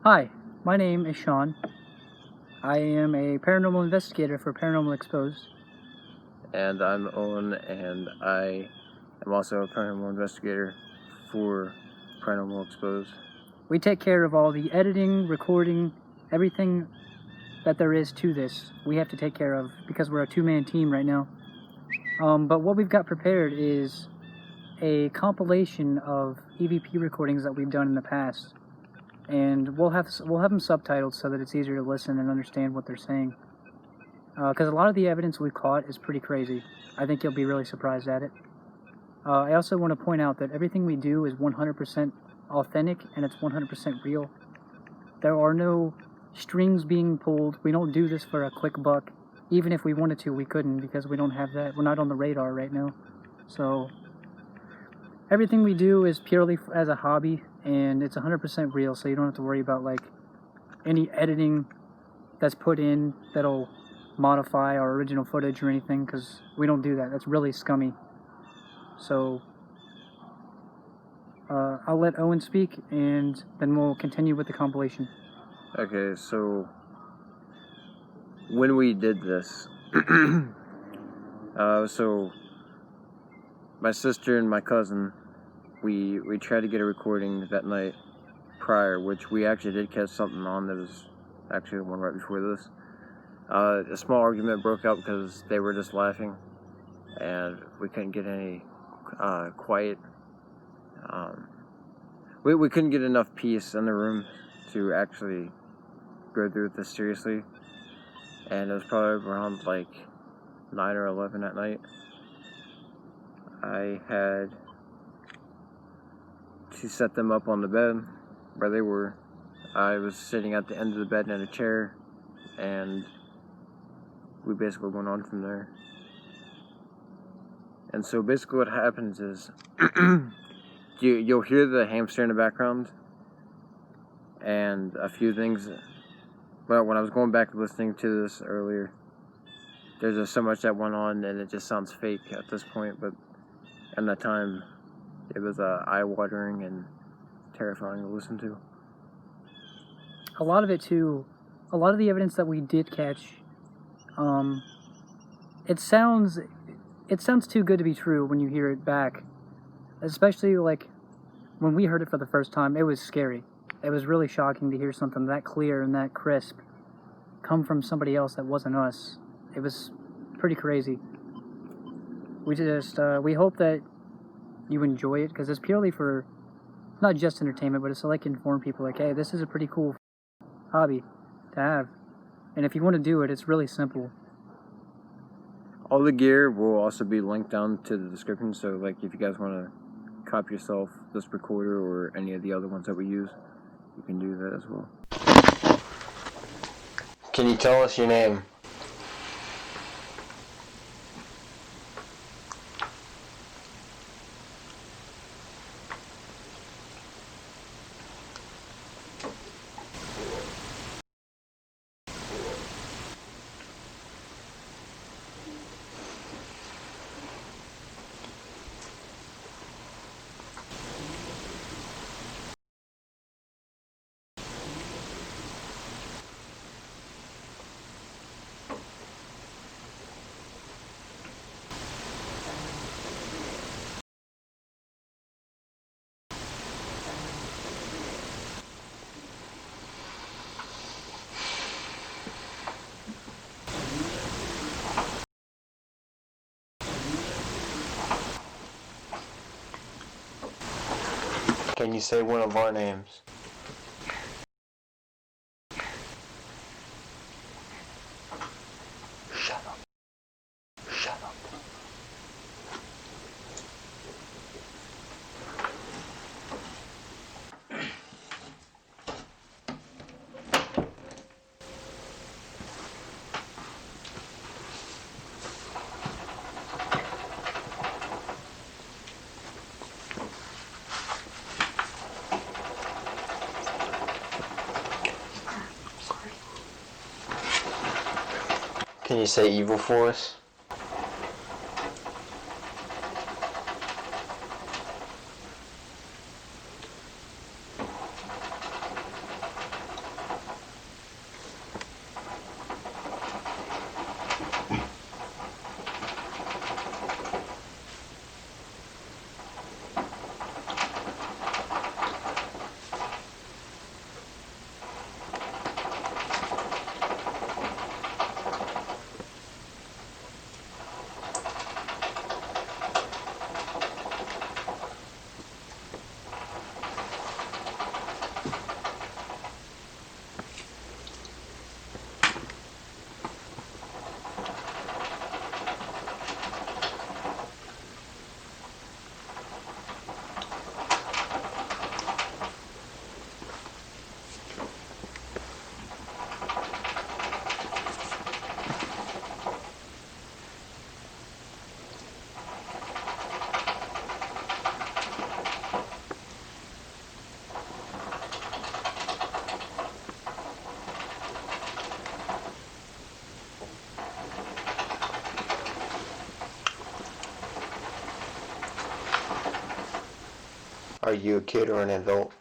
Hi, my name is Sean. I am a paranormal investigator for Paranormal Exposed. And I'm Owen, and I am also a paranormal investigator for Paranormal Exposed. We take care of all the editing, recording, everything that there is to this. We have to take care of because we're a two-man team right now. But what we've got prepared is a compilation of EVP recordings that we've done in the past. And we'll have them subtitled so that it's easier to listen and understand what they're saying. Because a lot of the evidence we've caught is pretty crazy. I think you'll be really surprised at it. I also want to point out that everything we do is 100% authentic and it's 100% real. There are no strings being pulled. We don't do this for a quick buck. Even if we wanted to, we couldn't because we don't have that. We're not on the radar right now. So everything we do is purely as a hobby, and it's 100% real, so you don't have to worry about like any editing that's put in that'll modify our original footage or anything, because we don't do that. That's really scummy. So I'll let Owen speak, and then we'll continue with the compilation. Okay, so when we did this, so my sister and my cousin, we tried to get a recording that night prior, which we actually did catch something on that was actually the one right before this. A small argument broke out because they were just laughing, and we couldn't get any quiet. We couldn't get enough peace in the room to actually go through this seriously, and it was probably around like 9 or 11 at night. I had to set them up on the bed where they were. I was sitting at the end of the bed in a chair, and we basically went on from there. And so basically what happens is you'll hear the hamster in the background and a few things. Well, when I was going back listening to this earlier, there's just so much that went on and it just sounds fake at this point, but at that time it was eye-watering and terrifying to listen to. A lot of it too, a lot of the evidence that we did catch, it sounds too good to be true when you hear it back. Especially like when we heard it for the first time, it was scary. It was really shocking to hear something that clear and that crisp come from somebody else that wasn't us. It was pretty crazy. We hope that you enjoy it, because it's purely for not just entertainment, but it's to like inform people like, hey, this is a pretty cool hobby to have. And if you want to do it, it's really simple. All the gear will also be linked down to the description, so like if you guys want to copy yourself this recorder or any of the other ones that we use, you can do that as well. Can you tell us your name? Can you say one of our names? Shut up. Shut up. Can you say evil for us? Are you a kid or an adult?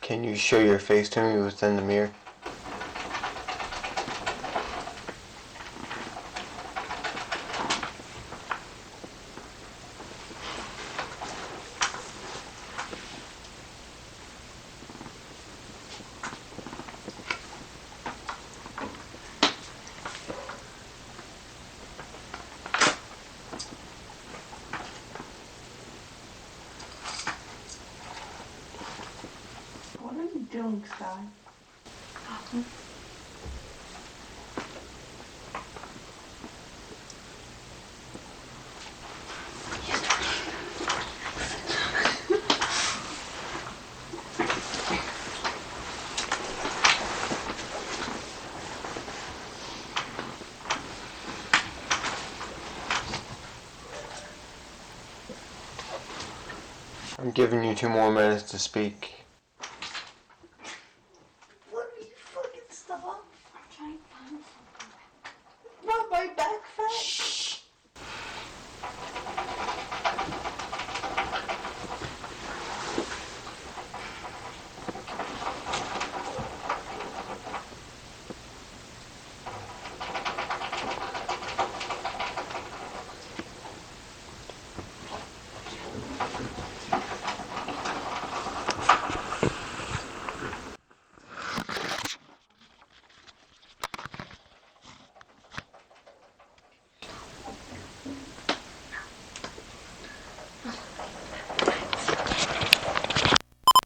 Can you show your face to me within the mirror? What are you doing, Sky? I'm giving you 2 more minutes to speak.